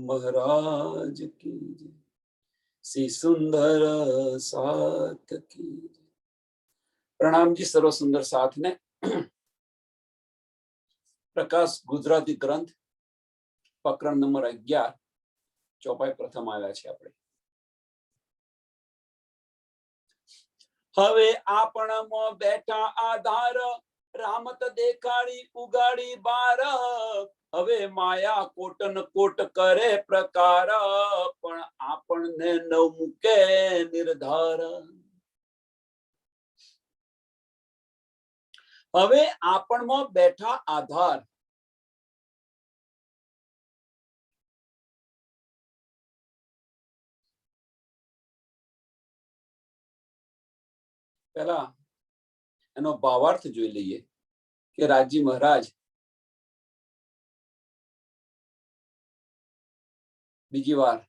महाराज की जय। श्री सुंदर साथ की जय। प्रणाम जी सर्व सुंदर साथ ने। प्रकाश गुजराती ग्रंथ प्रकरण नंबर 11 ચોપાઈ પ્રથમ આવ્યા છે આપણે। હવે આપણમાં બેઠા આધાર રામત દેખાડી ઉગાડી બાર। હવે માયા કોટન કોટ કરે પ્રકાર પણ આપણને ન મૂકે નિર્ધાર। હવે આપણમાં બેઠા આધાર पहला एनो भावार्थ જોઈ લઈએ કે રાજી મહારાજ બીજી વાર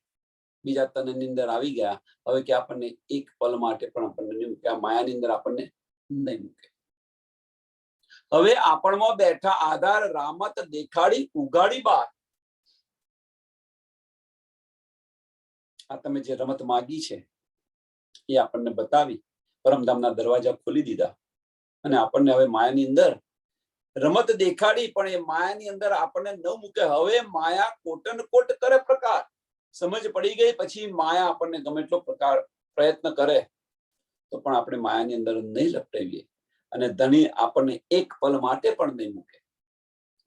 બીજા તનની અંદર આવી ગયા। હવે કે આપણને એક પલ માટે પણ આપણને નહીં મૂકે, આ માયાની અંદર આપણને નહીં મૂકે। હવે આપણમાં બેઠા આધાર રામત દેખાડી ઉગાડી બાર। આ તમે જે રમત માગી છે એ આપણને બતાવી, પરમધામના દરવાજા ખોલી દીધા અને આપણને હવે માયાની અંદર રમત દેખાડી પણ એ માયાની અંદર આપણને ન મૂકે। હવે માયા કોટન કોટ કરે પ્રકાર। સમજ પડી ગઈ પછી માયા આપણને ગમે એટલો પ્રકાર પ્રયત્ન કરે તો પણ આપણે માયાની અંદર નહીં લપટાવીએ અને ધણી આપણને એક પલ માટે પણ નહીં મૂકે।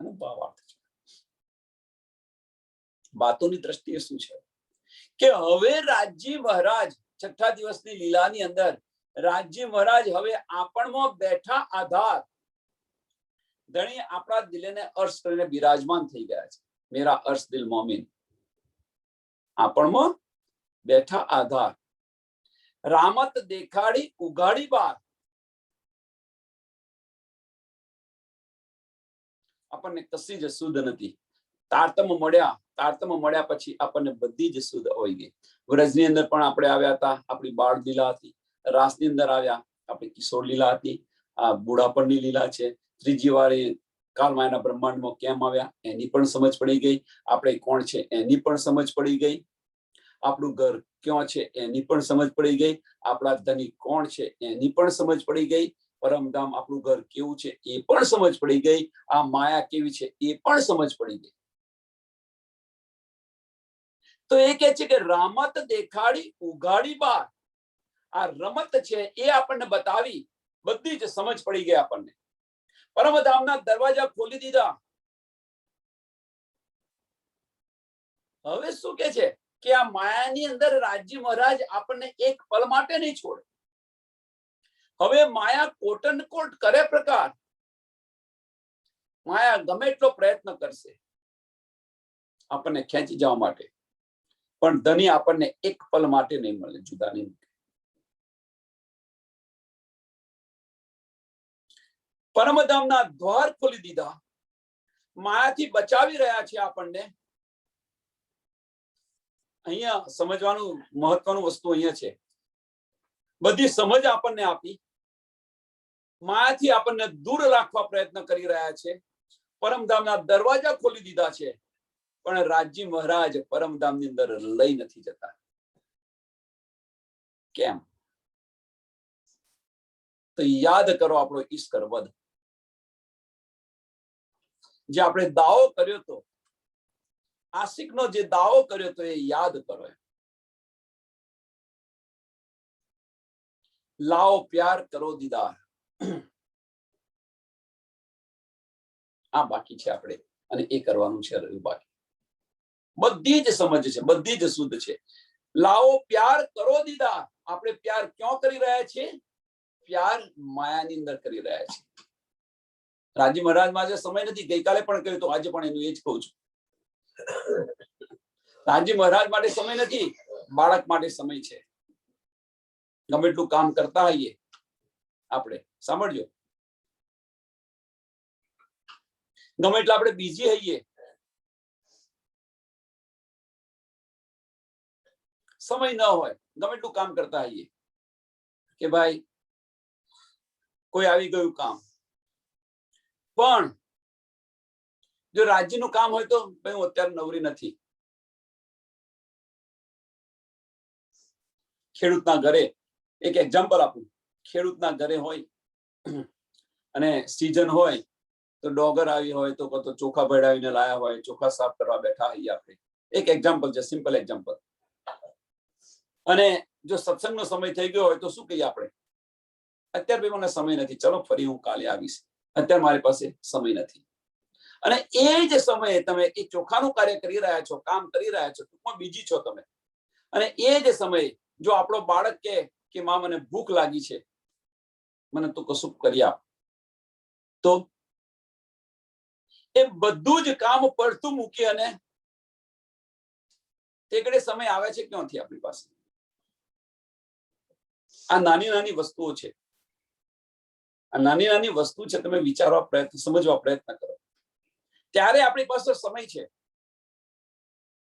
આનો ભાવાર્થ છે। વાતોની દ્રષ્ટિએ શું છે કે હવે રાજજી મહારાજ છઠ્ઠા દિવસની લીલાની અંદર રાજજી મહારાજ હવે આપણમાં બેઠા આધાર ધણી આપણા દિલને અર્શ કરીને બિરાજમાન થઈ ગયા છે। મેરા અર્શ દિલ મોમિન આપણમાં બેઠા આધાર રામત દેખાડી ઉગાડી બાર। આપણને કશી જ સુધ નથી। તારતમ મળ્યા પછી આપણને બધી જ સુધ હોઈ ગઈ। વ્રજની અંદર પણ આપણે આવ્યા હતા, આપણી બાળ લીલા હતી। રાસની અંદર આવ્યા, આપણી કિશોર લીલા હતી। આ બુઢાપણની લીલા છે। ત્રીજી વારે કાલમાયના બ્રહ્માંડમાં કેમ આવ્યા એની પણ સમજ પડી ગઈ। આપણે કોણ છે એની પણ સમજ પડી ગઈ। આપણું ઘર ક્યાં છે એની પણ સમજ પડી ગઈ। આપણા ધણી કોણ છે એની પણ સમજ પડી ગઈ। પરમધામ આપણું ઘર કેવું છે એ પણ સમજ પડી ગઈ। આ માયા કેવી છે એ પણ સમજ પડી ગઈ। તો એ કહે છે કે રામત દેખાડી ઉગાડી બાર। આ રમત છે એ આપણને બતાવી, બધી જ સમજ પડી ગઈ આપણને। પરમધામના દરવાજા ખોલી દીધા। હવે શું કે છે કે આ માયાની અંદર રાજજી મહારાજ આપણને એક પલ માટે નહીં છોડે। હવે માયા કોટન કોટ કરે પ્રકાર। માયા ગમે એટલો પ્રયત્ન કરશે આપણને ખેંચી જવા માટે, પણ ધણી આપણને એક પલ માટે નહીં મળે, જુદા નહીં મૂકે। પરમધામના દ્વાર ખોલી દીધા। માયાથી બચાવી રહ્યા છે આપણને। અહીંયા સમજવાનું મહત્વનું વસ્તુ અહીંયા છે। બધી સમજ આપણને આપી, માયાથી આપણને દૂર રાખવા પ્રયત્ન કરી રહ્યા છે। પરમધામના દરવાજા ખોલી દીધા છે, પણ રાજજી મહારાજ પરમધામની અંદર લઈ નથી જતા। કેમ? તો યાદ કરો આપણો ઈશ્વર વધ, જે આપણે દાવો કર્યો તો, આશિકનો જે દાવો કર્યો તો એ યાદ કરો। લાઓ પ્યાર કરો દીદાર, આ બાકી છે આપણે અને એ કરવાનું છે બાકી। બધી જ સમજ છે, બધી જ શુદ્ધ છે। લાઓ પ્યાર કરો દીદાર, આપણે પ્યાર ક્યાં કરી રહ્યા છીએ? પ્યાર માયાની અંદર કરી રહ્યા છીએ। રાજી મહારાજ માં સમય નથી, ગઈકાલે પણ કહ્યું તો આજે પણ એનું એ જ કહું છું। રાજી મહારાજ માટે સમય નથી, બાળક માટે સમય છે। ગમે એટલું કામ કરતા હોઈએ આપણે, સાંભળજો, ગમે એટલા આપણે બીજી હોઈએ, સમય ન હોય, ગમે એટલું કામ કરતા હોઈએ કે ભાઈ કોઈ આવી ગયું કામ, પણ જો રાજ્યનું કામ હોય તો ભાઈ હું અત્યારે નવરી નથી. ખેડૂતના ઘરે એક એક્ઝામ્પલ આપું. ખેડૂતના ઘરે હોય અને સીઝન હોય તો ડોગર આવી હોય તો ચોખા ભેળાવીને લાયા હોય, ચોખા સાફ કરવા બેઠા હોઈએ આપણે. એક એક્ઝામ્પલ છે, સિમ્પલ એક્ઝામ્પલ. અને જો સત્સંગનો સમય થઈ ગયો હોય તો શું કહીએ આપણે? અત્યારે ભાઈ મને સમય નથી, ચલો ફરી હું કાલે આવીશ, અત્યારે મારી પાસે સમય નથી. અને એ જ સમયે તમે એ ચોખાનું કાર્ય કરી રહ્યા છો, કામ કરી રહ્યા છો, ટૂંકમાં બીજી છો તમે. અને એ જ સમયે જો આપણો બાળક કે માં મને ભૂખ લાગી છે, મને તું કશું કરી આપ, તો એ બધું જ કામ પડતું મૂકી અને તે સમય આવે છે ક્યાંથી આપણી પાસે? આ નાની નાની વસ્તુઓ છે. આ નાની નાની વસ્તુ છે, તમે વિચારવા પ્રયત્ન, સમજવા પ્રયત્ન કરો. ત્યારે આપણી પાસે સમય છે,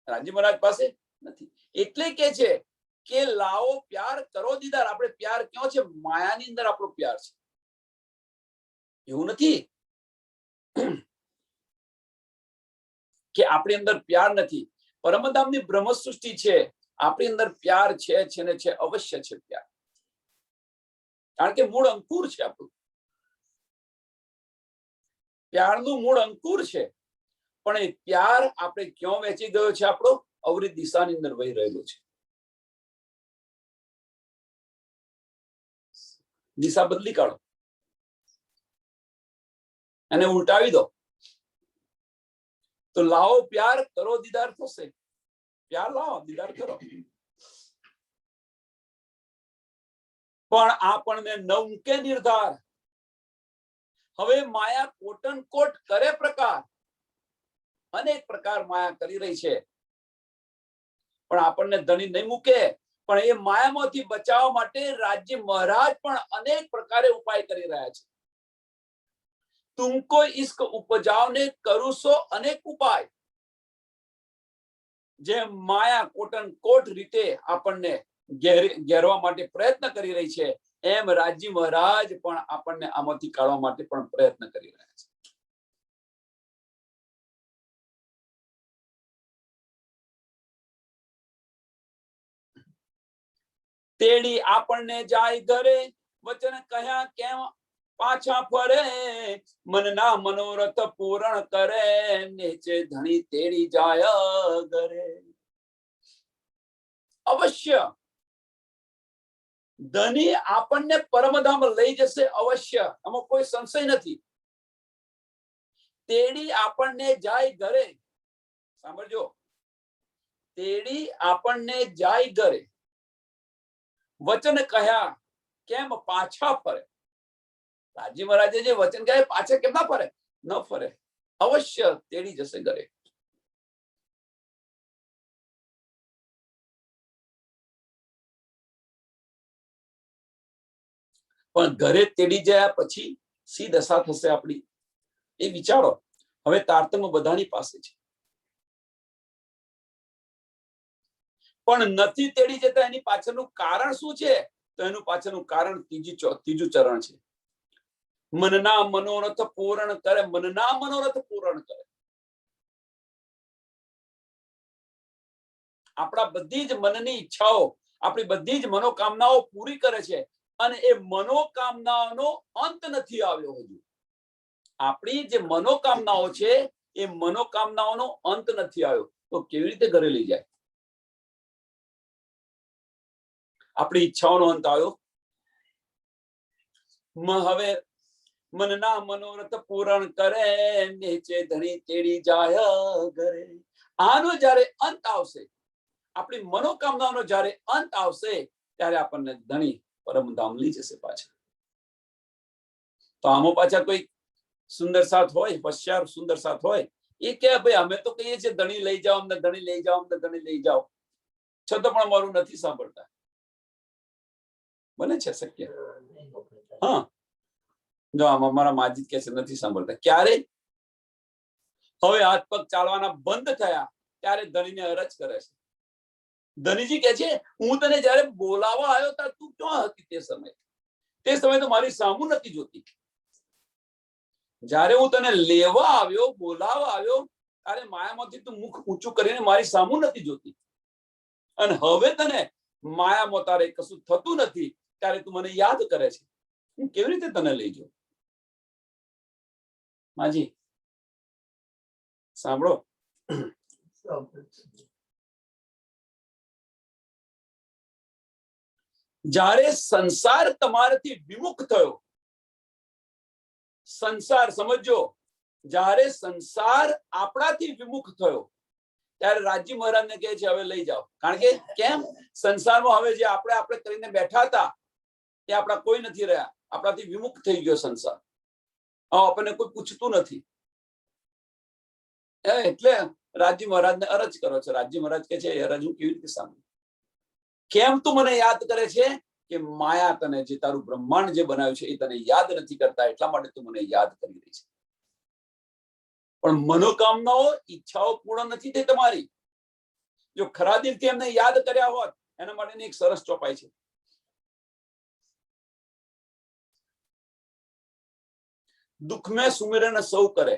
રાજી મહારાજ પાસે નથી. એટલે કે છે કે લાવો પ્યાર કરો દીદાર. આપણે પ્યાર ક્યાં છે? માયાની અંદર આપણો પ્યાર છે. એવું નથી કે આપણી અંદર પ્યાર નથી. પરમધામની બ્રહ્મ સૃષ્ટિ છે, આપણી અંદર પ્યાર છે ને છે, અવશ્ય છે પ્યાર. કારણ કે મૂળ અંકુર છે આપણું. પ્યારનું મૂળ અંકુર છે. પણ એ પ્યાર આપણે ક્યાં વેચી ગયો છે? આપણો અવરી દિશાની અંદર વહી રહેલો છે. દિશા બદલી કાઢો અને ઉલટાવી દો તો લાવો પ્યાર કરો દીદાર થશે. પ્યાર લાવો, દીદાર કરો. પણ આપણને ન મૂકે નિર્ધાર. હવે માયા કોટન કોટ કરે પ્રકાર, અનેક પ્રકાર માયા કરી રહી છે, પણ આપણને ધણી નહીં મૂકે. પણ એ માયામાંથી બચાવવા માટે રાજ્ય મહારાજ પણ અનેક પ્રકારે ઉપાય કરી રહ્યા છે. તુમકો ઇશ્ક ઉપજાવને કરું સો અનેક ઉપાય. જે માયા કોટન કોટ રીતે આપણને ઘેરવા માટે પ્રયત્ન કરી રહી છે, એમ રાજ્ય મહારાજ પણ આપણને આમાંથી કાઢવા માટે પણ પ્રયત્ન કરી રહ્યા છે. તેડી આપણને જાય ઘરે, વચન કહ્યા કેમ પાછા ફરે. મનના મનોરથ પૂરણ કરે, નીચે ધણી તેડી જાય ઘરે. અવશ્ય ધણી આપણને પરમધામ લઈ જશે, અવશ્ય, આમાં કોઈ સંશય નથી. તેડી આપણને જાય ઘરે. સાંભળજો, તેડી આપણને જાય ઘરે, વચન કહ્યા કેમ પાછા ફરે. રાજી મહારાજે જે વચન કહ્યા પાછા કેમ ના ફરે? ન ફરે, અવશ્ય તેડી જશે ઘરે. પણ ઘરે તેડી ગયા પછી સી દશા થશે આપણી, એ વિચારો. હવે તારતમ્ય બધાની પાસે છે, પણ નથી તેડી જતા. એની પાછળનું કારણ શું છે? તો એનું પાછળનું કારણ ત્રીજું ચરણ છે. મનના મનોરથ પૂરણ કરે. મનના મનોરથ પૂરણ કરે. આપણા બધી જ મનની ઈચ્છાઓ, આપણી બધી જ મનોકામનાઓ પૂરી કરે છે. અને એ મનોકામનાઓનો અંત નથી આવ્યો હજુ. આપણી જે મનોકામનાઓ છે, એ મનોકામનાઓનો અંત નથી આવ્યો. તો કેવી રીતે ઘરે લઈ જાય? આપણી ઈચ્છાઓનો અંત આવ્યો. હવે મનના મનોરથ પૂરણ કરે, નીચે ધણી તેડી જાય ઘરે. આનો જ્યારે અંત આવશે, આપણી મનોકામનાનો જ્યારે અંત આવશે, ત્યારે આપણને ધણી પરમધામ લઈ જશે પાછા. તો આમાં પાછા કોઈ સુંદર સાથ હોય, હોશિયાર સુંદર સાથ હોય, એ કે ભાઈ અમે તો કહીએ છીએ ધણી લઈ જાઓ, અમને ધણી લઈ જાઓ, અમને ધણી લઈ જાઓ, છતાં પણ મારું નથી સાંભળતા. બને છે શક્ય? હા, જો આમાં મારા માજી કે છે નથી સાંભળતા. ક્યારે? હવે હાથ પગ ચાલવાના બંધ થયા ત્યારે ધણીને અરજ કરે છે. ધનીજી કે છે, હું તને જયારે બોલાવવા આવ્યો ત્યારે તું ક્યાં હતી? તે સમયે તો મારી સામું નથી જોતી. જ્યારે હું તને લેવા આવ્યો, બોલાવવા આવ્યો, ત્યારે માયામાંથી તું મુખ ઊંચું કરીને મારી સામું નથી જોતી, અને હવે તને માયામાં તારે કશું થતું નથી ત્યારે તું મને યાદ કરે છે. હું કેવી રીતે તને લઈ જાઉં? માજી સાંભળો, જ્યારે સંસાર તમારાથી વિમુખ થયો, સંસાર સમજો, જ્યારે સંસાર આપણાથી વિમુખ થયો ત્યારે રાજી મહારાજને કહે છે હવે લઈ જાઓ. કારણ કે કેમ? સંસારમાં હવે જે આપણે કરીને બેઠા હતા એ આપણા કોઈ નથી રહ્યા, આપણાથી વિમુખ થઈ ગયો સંસાર. આપણને કોઈ પૂછતું નથી. એટલે રાજી મહારાજને અરજ કરો છો. રાજી મહારાજ કે છે અરજ હું કેવી રીતે સાંભળું? કેમ તું મને યાદ કરે છે? કે માયા તને, જે તારું બ્રહ્માંડ જે બનાવ્યું છે એ તને યાદ નથી કરતા, એટલા માટે તું મને યાદ કરી રહી છે. પણ મનોકામનાઓ, ઈચ્છાઓ પૂર્ણ નથી થઈ તમારી. જો ખરા દિલથી એમને યાદ કર્યા હોત, એના માટેની એક સરસ ચોપાઈ છે. દુઃખ મેં સુમિરન સૌ કરે,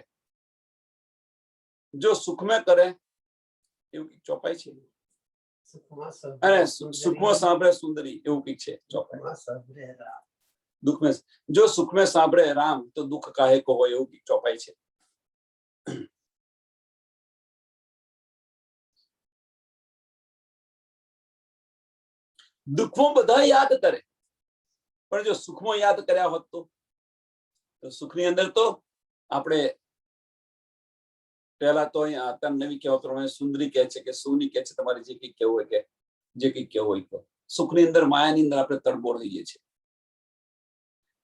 જો સુખ મેં કરે, એવું ચોપાઈ છે. અને સુખમાં સાંભળે સુંદરી, એવું કઈક છે ચોપાઈ. દુઃખ મેં, જો સુખ મેં સાંભળે રામ તો દુઃખ કાહે કો હોય, એવું કઈક ચોપાઈ છે. દુઃખમાં બધા યાદ કરે, પણ જો સુખમાં યાદ કર્યા હોત તો સુખની અંદર તો આપણે પહેલા તો અહીંયા નવી કહેવત પ્રમાણે સુંદરી કહે છે કે સોની કહે છે, તમારે જે કંઈક કહેવું હોય કે જે કંઈક કહેવું હોય તો. સુખની અંદર, માયાની અંદર આપણે તડબોળ રહીએ છીએ.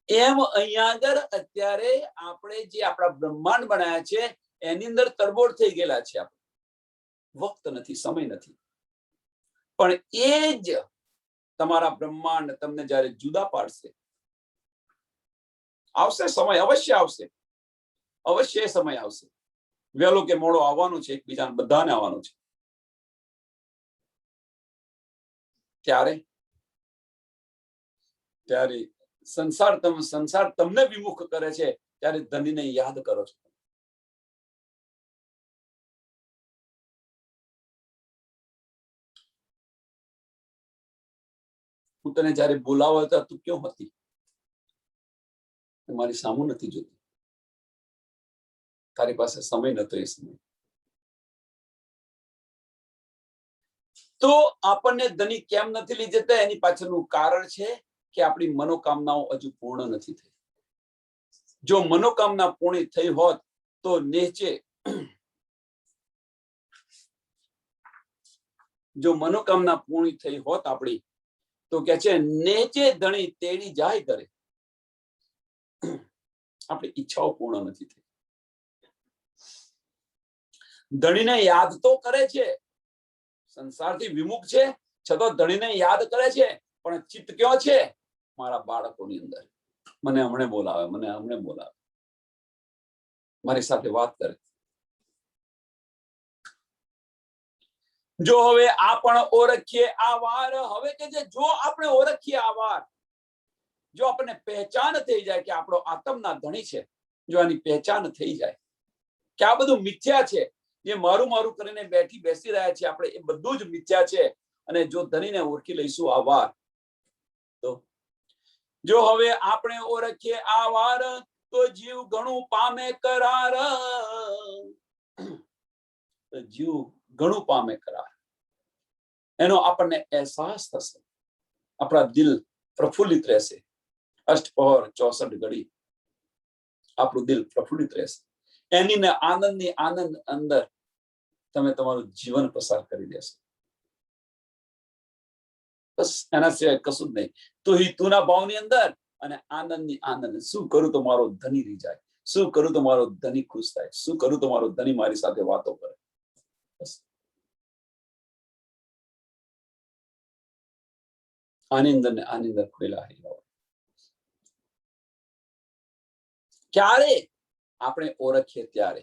એમ અહીંયા આગળ અત્યારે આપણે જે આપણા બ્રહ્માંડ બનાવ્યા છે એની અંદર તડબોળ થઈ ગયેલા છે. આપણે વખત નથી, સમય નથી. પણ એ જ તમારા બ્રહ્માંડ તમને જયારે જુદા પાડશે, આવશે સમય, અવશ્ય આવશે, અવશ્ય સમય આવશે. વહેલો કે મોડો આવવાનું છે, એકબીજાને બધાને આવવાનું છે. ત્યારે સંસાર તમને વિમુખ કરે છે, ત્યારે ધનીને યાદ કરો છો. હું તને જયારે બોલાવવા હતા તું ક્યાં હતી? મારી સામું નથી જોતી. તારી પાસે સમય નતો એ સમય. તો આપણને ધની કેમ નથી લઈ જતા? એની પાછળનું કારણ છે કે આપણી મનોકામનાઓ હજુ પૂર્ણ નથી થઈ. જો મનોકામના પૂર્ણ થઈ હોત તો નીચે, જો મનોકામના પૂર્ણ થઈ હોત આપણી, તો કે છે નેચે ધણી તેડી જાય કરે. આપણી ઈચ્છાઓ પૂર્ણ નથી થઈ. ધણીને યાદ તો કરે છે, સંસારથી વિમુખ છે છતાં ધણીને યાદ કરે છે, પણ ચિત્ત ક્યાં છે? મારા બાળકોની અંદર. મને હમણે બોલાવે, મને હમણે બોલાવે, મારી સાથે વાત કરે. જો હવે આપણ ઓળખીએ આ વાર, હવે કે જો આપણે ઓળખીએ આ વાર, જો આપણને પહેચાન થઈ જાય કે આપણો આત્મના ધણી છે, જો આની પહેચાન થઈ જાય કે આ બધું મિથ્યા છે, જે મારું મારું કરીને બેસી રહ્યા છે આપણે, એ બધું જ મિથ્યા છે, અને જો ધણીને ઓળખી લઈશું આ વાર, તો જો હવે આપણે ઓળખીએ આ વાર, તો જીવ ઘણું પામે કરાર. જીવ ઘણું પામે કરાર, એનો આપણને અહેસાસ થશે. આપણા દિલ પ્રફુલ્લિત રહેશે. અષ્ટપહર 64 ઘડી આપણું દિલ પ્રફુલ્લિત રહેશે. એની આનંદની આનંદ અંદર તમે તમારું જીવન પસાર કરી દેશો. બસ એના સિવાય કશું જ નહીં. તું હિ તુના ભાવની અંદર અને આનંદની આનંદ. શું કરું તો મારો ધની રહી જાય, શું કરું તો મારો ધની ખુશ થાય, શું કરું તો મારો ધની મારી સાથે વાતો કરે. બસ આની અંદર ને આની અંદર ખોયેલા રહી. ક્યારે આપણે ઓળખીએ ત્યારે,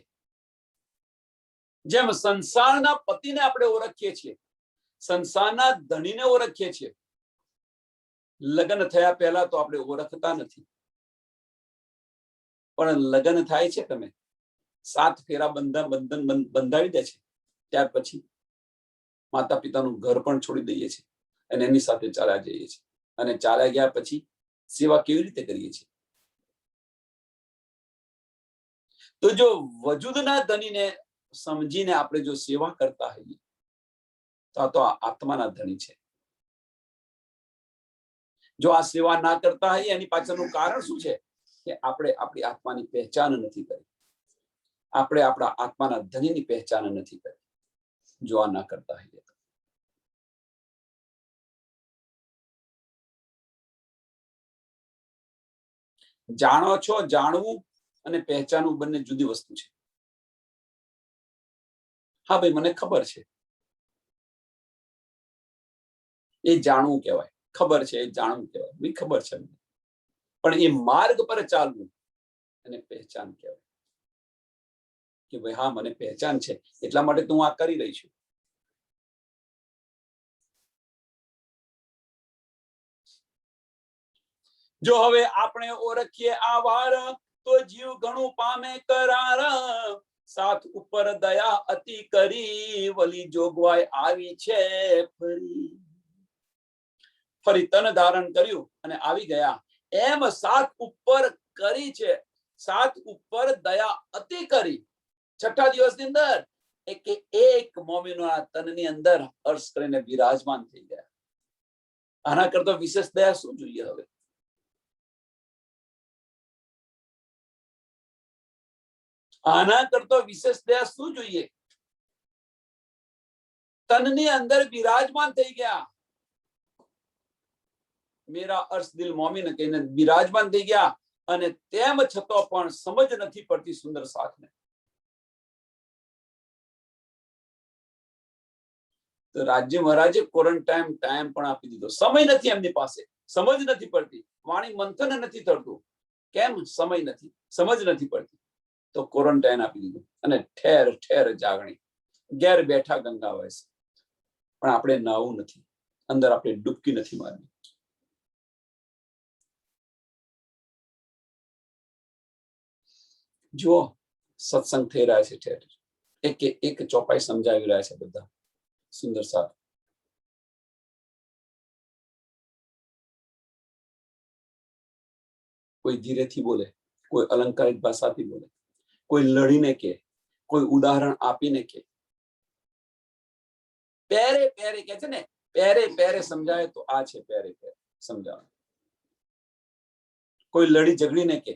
જેમ સંસારના પતિને આપણે ઓળખીએ છીએ, સંસારના ધણીને ઓળખીએ છીએ. લગ્ન થયા પહેલા તો આપણે ઓળખતા નથી, પણ લગ્ન થાય છે, તમે 7 ફેરા બંધાવી દે છે, ત્યાર પછી માતા પિતાનું ઘર પણ છોડી દઈએ છીએ અને એની સાથે ચાલ્યા જઈએ છીએ, અને ચાલ્યા ગયા પછી સેવા કેવી રીતે કરીએ છીએ? તો જો વજૂદના ધણીને સમજીને આપણે જો સેવા કરતા હોઈએ તો આ આત્માના ધણી છે. જો આ સેવા ના કરતા હોઈએ એની પાછળનું કારણ શું છે? કે આપણે આપણી આત્માની પહેચાન નથી કરી, આપણે આપણા આત્માના ધણીની પહેચાન નથી કરી. જો આ ના કરતા હોઈએ તો જાણો છો, જાણવું અને પહેચાનવું બંને જુદી વસ્તુ છે. હા ભાઈ, મને ખબર છે, એ જાણવું કહેવાય. ખબર છે એ જાણવું કહેવાય. ભાઈ ખબર છે મને, પણ એ માર્ગ પર ચાલવું અને પહેચાન કહેવાય. કે ભાઈ હા, મને પહેચાન છે એટલા માટે તો હું આ કરી રહી છું. જો હવે આપણે ઓળખીએ આવાર તો જીવ ઘણું પામે કરાર. સાથ ઉપર દયા અતિ કરી, વલી જોગવાઈ આવી છે ફરી. ફરી તન ધારણ કર્યું અને આવી ગયા, એમ સાથ ઉપર કરી છે. સાથ ઉપર દયા અતિ કરી. છઠ્ઠા દિવસની અંદર એક મોમીનોના તનની અંદર હર્ષ કરીને વિરાજમાન થઈ ગયા. આના કરતા વિશેષ દયા શું જોઈએ? હવે આના કરતા વિશેષ દયા શું જોઈએ? તનની અંદર વિરાજમાન થઈ ગયા. મેરા અર્શ દિલ મોમીન કહીને વિરાજમાન થઈ ગયા, અને તેમ છતાં પણ સમજ નથી પડતી સુંદર સાથને. તો રાજ્ય મહારાજે ક્વોરન્ટાઇન ટાઈમ પણ આપી દીધો. સમય નથી એમની પાસે, સમજ નથી પડતી, વાણી મંથન નથી થતું. કેમ? સમય નથી, સમજ નથી પડતી. તો ક્વોરન્ટાઇન આપી દીધું અને ઠેર ઠેર જાગણી. ઘેર બેઠા ગંગા વહેશે, પણ આપણે નાવું નથી, અંદર આપણે ડૂબકી નથી મારવી. જો સત્સંગ થઈ રહ્યા છે ઠેર, એક ચોપાઈ સમજાવી રહ્યા છે બધા સુંદર સાથ. કોઈ ધીરેથી બોલે, કોઈ અલંકારિક ભાષાથી બોલે, કોઈ લડીને કે, કોઈ ઉદાહરણ આપીને કે. પહેરે પહેરે કે છે ને, પહેરે પહેરે સમજાય તો આ છે પહેરે પહેરે સમજાવ. કોઈ લડી ઝઘડીને કે,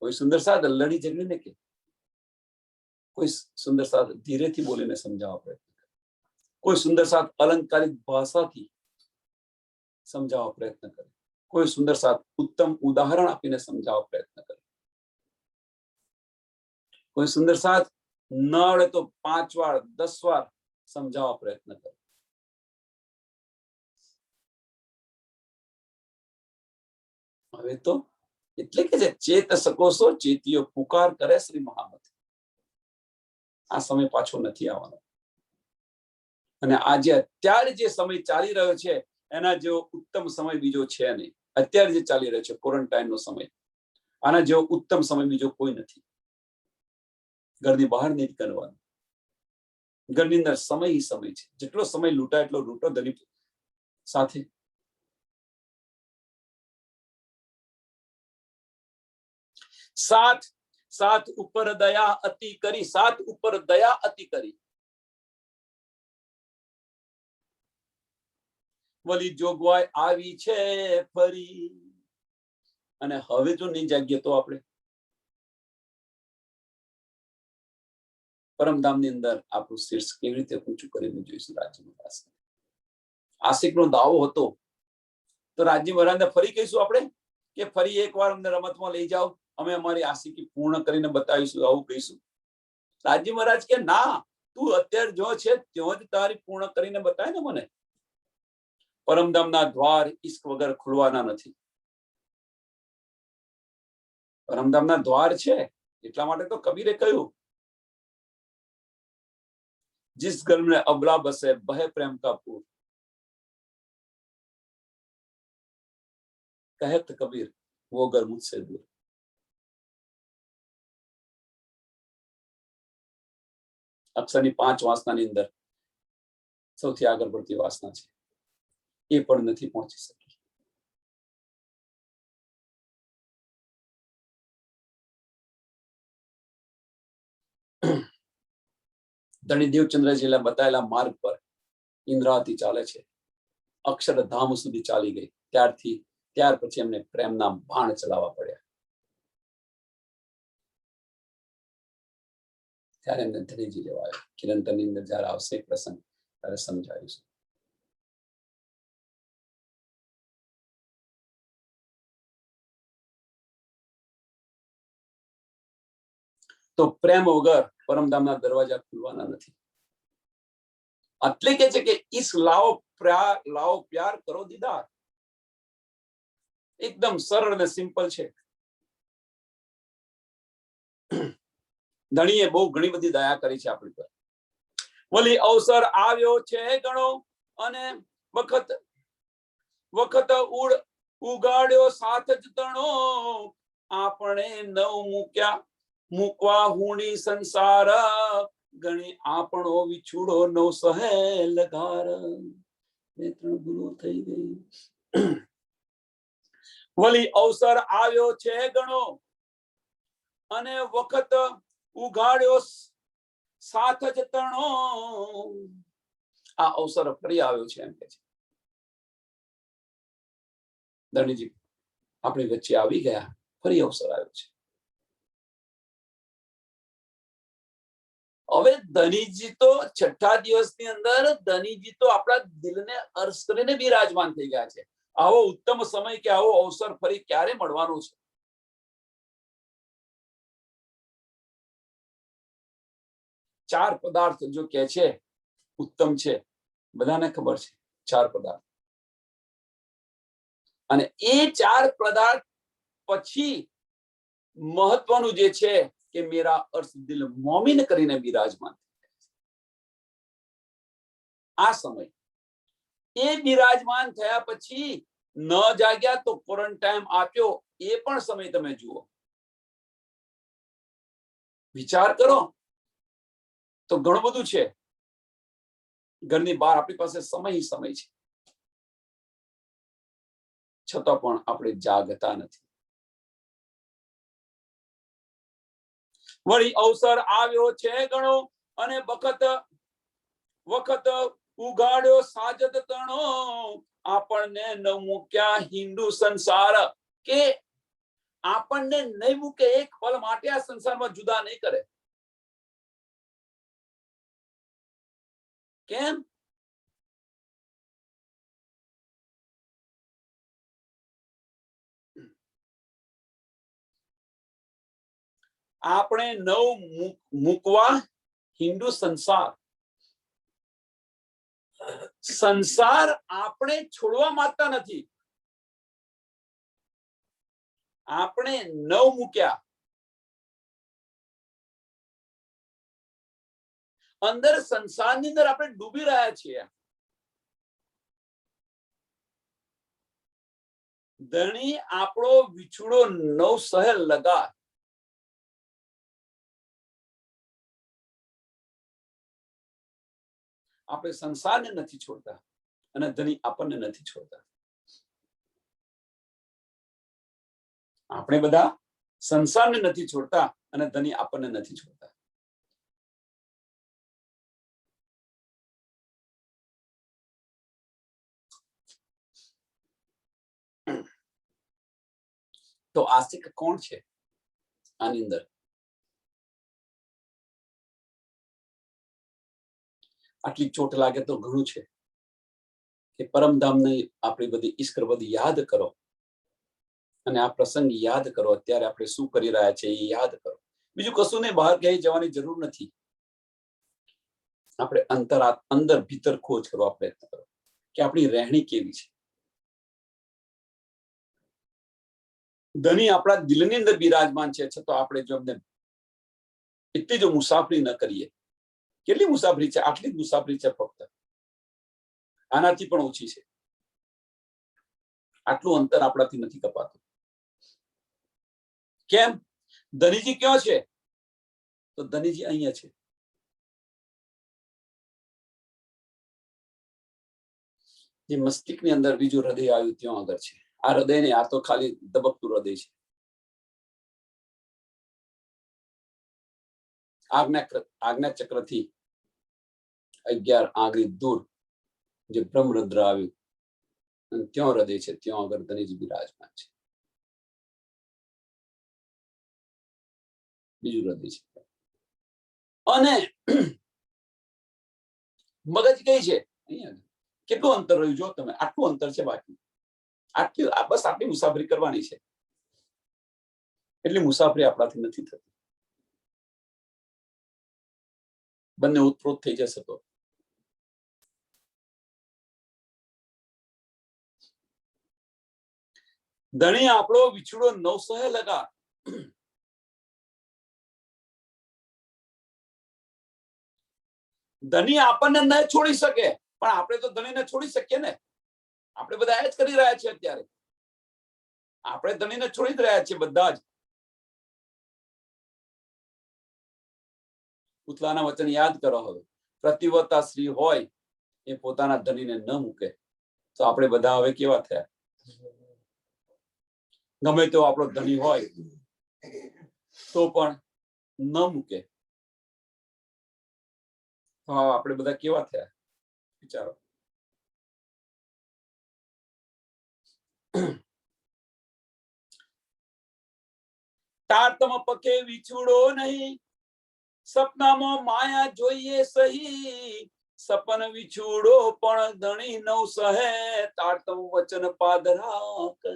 કોઈ સુંદર સાથ લડી ઝઘડીને કે, કોઈ સુંદર સાથ ધીરેથી બોલીને સમજાવવા પ્રયત્ન કરે, કોઈ સુંદર સાથ અલંકારિક ભાષાથી સમજાવવા પ્રયત્ન કરે, કોઈ સુંદર સાથ ઉત્તમ ઉદાહરણ આપીને સમજાવવા પ્રયત્ન કરે, કોઈ સુંદર સાથ ન આવડે તો 5 વાર 10 વાર સમજાવવા પ્રયત્ન કરે. હવે તો એટલે કે ચેત સકોસો ચેતીઓ પુકાર કરે શ્રી મહામત. આ સમય પાછો નથી આવવાનો. અને આજે અત્યારે જે સમય ચાલી રહ્યો છે એના જેવો ઉત્તમ સમય બીજો છે નહીં. અત્યારે જે ચાલી રહ્યો છે ક્વોરન્ટાઇનનો સમય, આના જેવો ઉત્તમ સમય બીજો કોઈ નથી. ઘરની બહાર નહીં નીકળવાનું, ઘરની અંદર સમય સમય છે. જેટલો સમય લૂંટાય એટલો લૂંટો ધની સાથે. સાથ ઉપર દયા અતિ કરી, સાથ ઉપર દયા અતિ કરી. વલી જોગવાઈ આવી છે ફરી. અને હવે જો નહીં જાગીએ તો આપણે પરમધામની અંદર આપણું શીર્ષ કેવી રીતે ઊંચું કરીને જોઈશું? રાજ્ય મહારાજ આશિકનો દાવો હતો, તો રાજ્ય મહારાજને ફરી કહીશું આપણે કે ફરી એકવાર અમને રમતમાં લઈ જાઓ, અમે અમારી આશિકી પૂર્ણ કરીને બતાવીશું, આવું કહીશું? રાજ્ય મહારાજ કે ના, તું અત્યારે જો છે ત્યાં જ તારી પૂર્ણ કરીને બતાય ને મને. પરમધામના દ્વાર ઈશ્ક વગર ખુલવાના નથી. પરમધામના દ્વાર છે એટલા માટે તો કબીરે કહ્યું, जिस घर में अबला बसे बहे प्रेम का पूर, कहत कबीर वो घर मुझसे दूर. અક્ષરની 5 વાસનાની અંદર સૌથી આગળ પડતી વાસના છે, એ પણ નથી પહોંચી શકી. ધણી દેવચંદ્રજીએ બતાવેલા માર્ગ પર ઇન્દ્રાવતી ચાલે છે, અક્ષરધામ સુધી ચાલી ગઈ. ત્યાર પછી એમને પ્રેમના બાણ ચલાવવા પડ્યા. ત્યારે એમને ધણીજી લેવા આવ્યા. કિરણતરની અંદર જયારે આવશે પ્રસંગ ત્યારે સમજાવીશું. તો પ્રેમ વગર પરમધામના દરવાજા ખુલવાના નથી. એટલે કે છે કે ઈસ લાવો પ્યાર કરો દીદાર. એકદમ સરળ અને સિમ્પલ છે. ધણીએ બહુ ઘણી બધી દયા કરી છે આપણી પર. વળી અવસર આવ્યો છે ઘણો અને વખત ઉગાડ્યો સાથ જ તણો. આપણે નવ મૂકવા હુણી સંસાર, ગણી આપણો વિછુડો નવ સહે લગાર. બે ત્રણ ભૂલો થઈ ગઈ. વળી અવસર આવ્યો છે ઘણો અને વખત ઉગાડ્યો સાથ જ તણો. આ અવસર ફરી આવ્યો છે એમ કે છે ધણીજી. આપણી વચ્ચે આવી ગયા, ફરી અવસર આવ્યો છે. હવે ધણીજી તો છઠ્ઠા દિવસની અંદર ધણીજી તો આપણા દિલને અર્શ કરીને બિરાજમાન થઈ ગયા છે. આવો ઉત્તમ સમય કે આવો અવસર ફરી ક્યારે મળવાનો છે? ચાર પદાર્થ જો કે છે ઉત્તમ છે, બધાને ખબર છે 4 પદાર્થ. અને એ 4 પદાર્થ પછી મહત્વનું જે છે કે મેરા અર્શ દિલ મોમિન કરીને બિરાજમાન. આ સમય એ બિરાજમાન થયા પછી ન જાગ્યા તો ક્વોરન્ટાઇન આપ્યો, એ પણ સમય તમે જુઓ. વિચાર કરો તો ઘણું બધું છે. ઘરની બહાર આપણી પાસે સમય છે, છતાં પણ આપણે જાગતા નથી. વળી અવસર આવ્યો છે ઘણો અને વખત ઉગાડ્યો સાજત તણો. આપણને ન મૂક્યા હિન્દુ સંસાર, કે આપણને નહીં મૂકે, એક પલ માટે આ સંસારમાં જુદા નહીં કરે. કેમ? આપણે નવ મૂકવા હિન્દુ સંસાર આપણે છોડવા માંગતા નથી. આપણે નવ મૂક્યા, અંદર સંસારની અંદર આપણે ડૂબી રહ્યા છીએ. ધણી આપણો વિછુડો નવ સહે લગા. આપણે સંસારને નથી છોડતા અને ધણી આપણને નથી છોડતા. આપણે બધા સંસારને નથી છોડતા અને ધણી આપણને નથી છોડતા. તો આશિક કોણ છે આની અંદર? આટલી ચોટ લાગે તો ઘણું છે કે પરમધામને આપણી બધી ઈશ્વર બધી યાદ કરો અને આ પ્રસંગ યાદ કરો. અત્યારે આપણે શું કરી રહ્યા છે એ યાદ કરો. બીજું કશું નહીં, બહાર ક્યાંય જવાની જરૂર નથી. આપણે અંદર ભીતર ખોજ કરવા પ્રયત્ન કરો કે આપણી રહેણી કેવી છે. ધણી આપણા દિલની અંદર બિરાજમાન છે, છતાં આપણે જો એમને એટલી જો મુસાફરી ન કરીએ. કેટલી મુસાફરી છે? આટલી જ મુસાફરી છે ફક્ત, આનાથી પણ ઓછી છે. આટલું અંતર આપણાથી નથી કપાતું. કેમ? ધનીજી ક્યાં છે? તો ધનીજી અહીંયા છે. જે મસ્તિષ્કની અંદર બીજું હૃદય આવ્યું ત્યાં આગળ છે. આ હૃદય ને આ તો ખાલી ધબકતું હૃદય છે. આજ્ઞા ચક્રથી 11 આંગળી દૂર જે બ્રહ્મરંધ્ર આવ્યું અને ત્યાં હૃદય છે, ત્યાં આગળ ધણીજી બિરાજમાન છે. બીજું હૃદય છે. અને મગજ કઈ છે અહીંયા. કેટલું અંતર રહ્યું જો તમે, આટલું અંતર છે બાકી. બસ આટલી મુસાફરી કરવાની છે. એટલી મુસાફરી આપણાથી નથી થતી. બંને ઉતપ્રોત થઈ જશે તો ધણી આપણો વિછડો 900 લગા. ધણી આપણને ન છોડી શકે, પણ આપણે તો ધણીને છોડી શકીએ ને. આપણે બધા એ જ કરી રહ્યા છીએ અત્યારે. આપણે ધણીને છોડી જ રહ્યા છીએ બધા જ. પુતલાના વચન યાદ કરો. હવે પ્રતિવતા સ્ત્રી હોય એ પોતાના ધણીને ન મૂકે તો આપણે બધા હવે કેવા થયા? ગમે તેવો આપણો ધણી હોય તો પણ ન મૂકે તો આપણે બધા કેવા થયા વિચારો. તારતમ પકે વિછુડો નહીં, સપનામાં માયા જોઈએ સહી. સપન વિછુડો પણ ધણી નવ સહે, તારતમ વચન પાદરા કહે.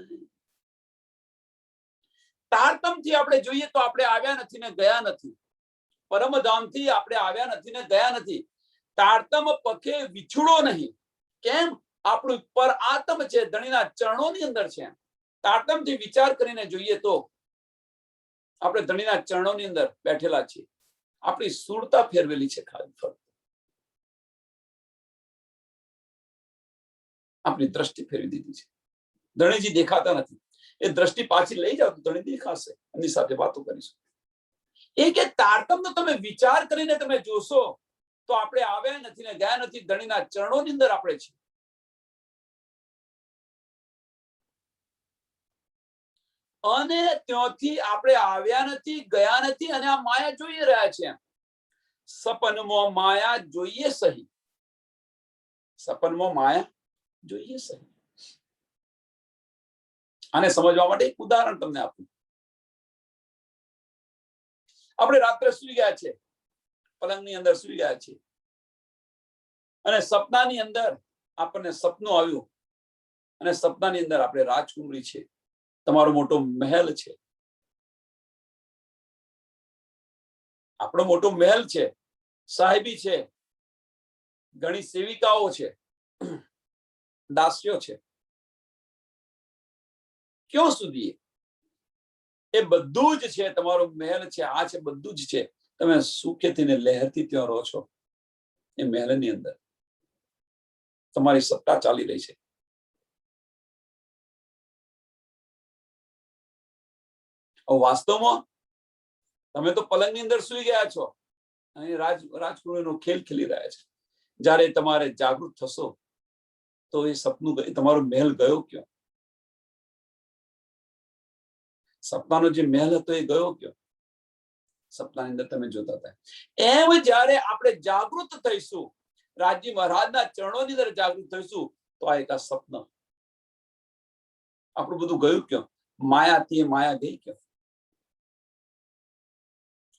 તારતમ થી આપણે જોઈએ તો આપણે આવ્યા નથી ને ગયા નથી. પરમધામ થી આપણે આવ્યા નથી ને ગયા નથી. તારતમ પકે વિછુડો નહીં. કેમ? આપણું પર આત્મ છે, ધણીના ચરણોની અંદર છે. તારતમ થી વિચાર કરીને જોઈએ તો આપણે ધણીના ચરણોની અંદર બેઠેલા છીએ. આપણી સુરતા ફેરવેલી છે ખાલી ફરક. આપણી દ્રષ્ટિ ફેરવી દીધી છે. ધણીજી દેખાતા નથી. એ દ્રષ્ટિ પાછી લઈ જાવ તો ધણી દેખાશે. એમની સાથે વાતો કરીશું. એ કે તારતમનો તમે વિચાર કરીને તમે જોશો તો આપણે આવ્યા નથી ને ગયા નથી. ધણીના ચરણોની અંદર આપણે છીએ. અને ત્યાંથી આપણે આવ્યા નથી, ગયા નથી, અને આ માયા જોઈ રહ્યા છે. સપનમાં માયા જોઈએ સહી. સપનમાં માયા જોઈએ સહી. આને સમજવા માટે એક ઉદાહરણ તમને આપું. આપણે રાત્રે સુઈ ગયા છે, પલંગની અંદર સુઈ ગયા છે, અને સપનાની અંદર આપણને સપનું આવ્યું, અને સપનાની અંદર આપણે રાજકુમારી છે, તમારો મોટો મહેલ છે, આપણો મોટો મહેલ છે, સાહેબી છે, ઘણી સેવિકાઓ છે, દાસીઓ છે. ક્યાં સુધી? એ બધું જ છે, તમારો મહેલ છે, આ છે, બધું જ છે. તમે સુખેથી ને લહેરથી ત્યાં રહો છો. એ મહેલની અંદર તમારી સત્તા ચાલી રહી છે. વાસ્તવમાં તમે તો પલંગની અંદર સુઈ ગયા છો અને રાજકુમારીનો ખેલ ખેલી રહ્યા છે. જ્યારે તમારે જાગૃત થશો તો એ સપનું, તમારો મહેલ ગયો ક્યાં? સપનાનો જે મહેલ હતો એ ગયો ક્યાં? સપનાની અંદર તમે જોતા હતા. એમ જ્યારે આપણે જાગૃત થઈશું, રાજજી મહારાજના ચરણોની અંદર જાગૃત થઈશું તો આ એક સપન. આપણું બધું ગયું ક્યાં? માયાથી માયા ગઈ ક્યાં?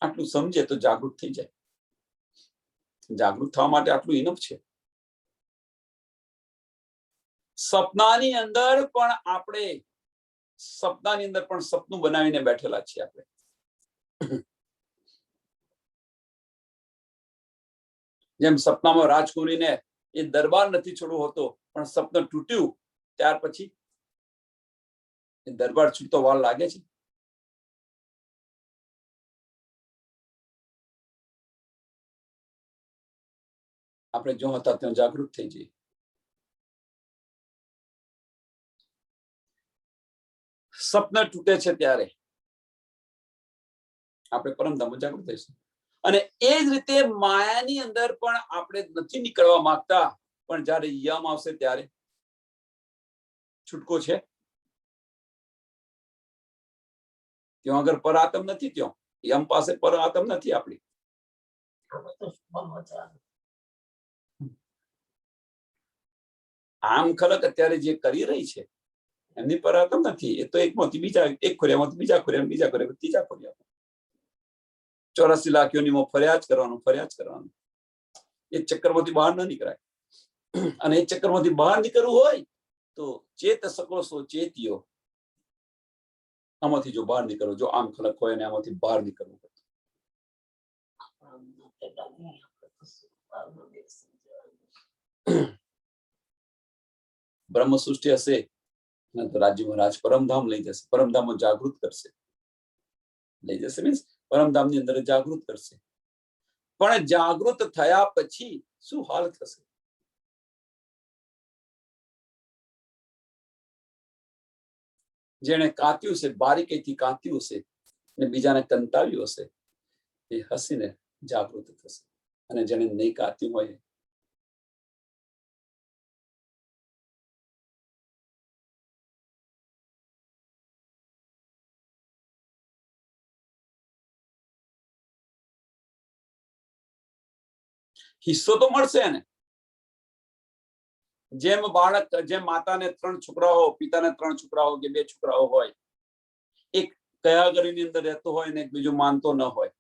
આટલું સમજે તો જાગૃત થઈ જાય. જાગૃત થવા માટે આટલું ઇનફ છે. સપનાની અંદર પણ આપણે સપનું બનાવીને બેઠેલા છીએ. આપણે જેમ સપનામાં રાજકુમારીને એ દરબાર નથી છોડવો હતો, પણ સપનું તૂટ્યું ત્યાર પછી એ દરબાર છૂટતો વાર લાગે છે. આપણે જો હતા ત્યાં જાગૃત થઈ જઈએ. સપના તૂટે છે ત્યારે આપણે પરમધામ જાગૃત થઈશું. અને એ જ રીતે માયાની અંદર પણ આપણે નથી નીકળવા માંગતા, પણ જયારે યમ આવશે ત્યારે છૂટકો છે? ત્યાં આગળ પર આત્મ નથી, ત્યાં યમ પાસે પર આત્મ નથી આપણી. આમ ખલક અત્યારે જે કરી રહી છે એમની પર આત્મ નથી. એ તો એકમાંથી બીજા, એક ખોરિયામાંથી બીજા ખોરિયા, બીજા ખોરિયા ત્રીજા ખોરિયા. 84 લાખ યોનિમાં ફરિયાદ કરવાનું, ફરિયાદ કરવાનું. એ ચક્કરમાંથી બહાર ન નીકળાય. અને એ ચક્કરમાંથી બહાર નીકળવું હોય તો ચેત શકો છો ચેતીઓ. આમાંથી જો બહાર નીકળો, જો આમ ખલક હોય અને આમાંથી બહાર નીકળવું હોય. બ્રહ્મ સૃષ્ટિ હશે તો રાજ્ય મહારાજ પરમધામ લઈ જશે, પરમધામમાં જાગૃત કરશે. લઈ જશે મીન્સ પરમધામ ની અંદર જાગૃત કરશે. પણ જાગૃત થયા પછી શું હાલ થશે? જેને કાત્યું છે, બારીકીથી કાત્યું હશે અને બીજાને કંતાવ્યું હશે, એ હસીને જાગૃત થશે. અને જેને નહીં કાત્યું હોય હિસ્સો તો મળશે એને. જેમ બાળક, જેમ માતાને 3 છોકરાઓ, પિતાને 3 છોકરાઓ કે 2 છોકરાઓ હોય, એક કયા ઘરની અંદર રહેતો હોય ને એક બીજો માનતો ન હોય,